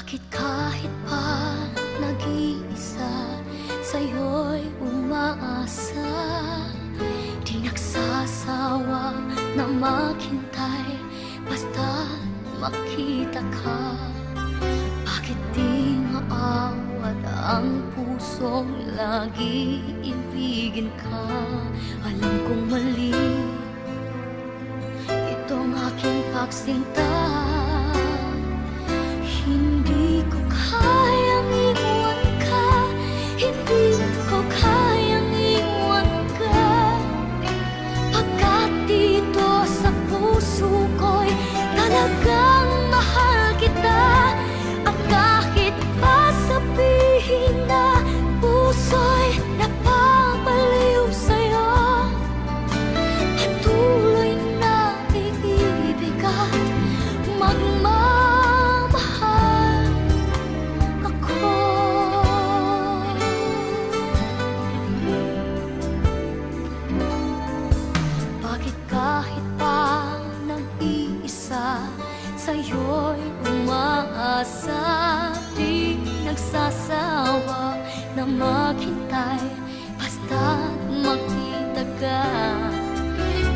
Bakit kahit pa nag-iisa, sa'yo'y umaasa? Di nagsasawa na maghintay, basta makita ka. Bakit di maawat ang pusong lagi ibigin ka? Alam kong mali itong aking pagsinta. Hindi ko kayang iwan ka, hindi ko kayang iwan ka. Pagkat dito sa puso ko'y talagang mahal kita. At kahit pa sabihin na puso'y napapaliw sa'yo, patuloy na iibig at magmamahal ako. Bakit kahit pa nag-iisa, sa'yo'y umaasa? Di nagsasawa na maghintay, basta't makita ka.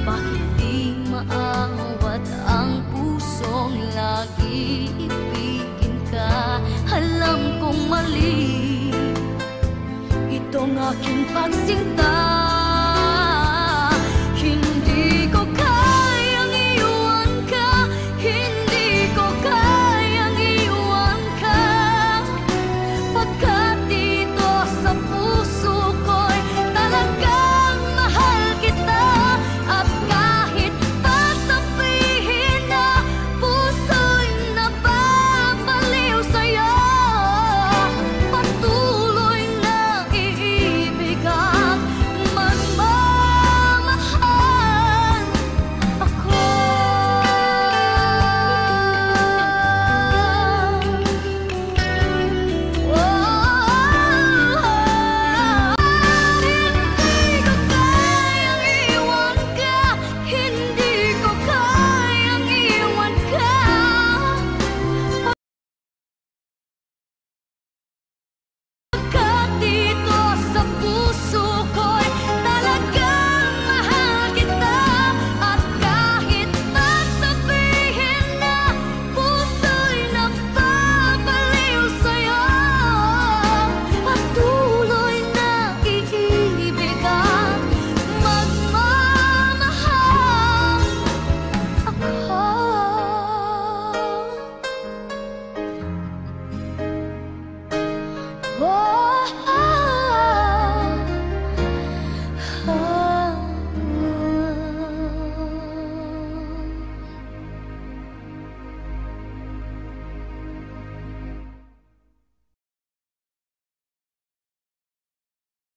Bakit di maawat ang pusong lagi ibigin ka? Alam kong mali itong aking pagsinta. Hindi ko kayang iwan ka, hindi ko kayang iwan ka. Pagkat dito sa puso ko'y talagang mahal kita. At kahit pa sabihin na puso'y napapaliw sa'yo, patuloy na iibig at magmamahal ako. Hindi ko kayang iwan ka, hindi ko kayang iwan ka. Pagkat dito sa puso ko'y talagang mahal kita. At kahit pa sabihin na puso'y napapaliw sa'yo, patuloy na iibig at magmamahal ako. Oh,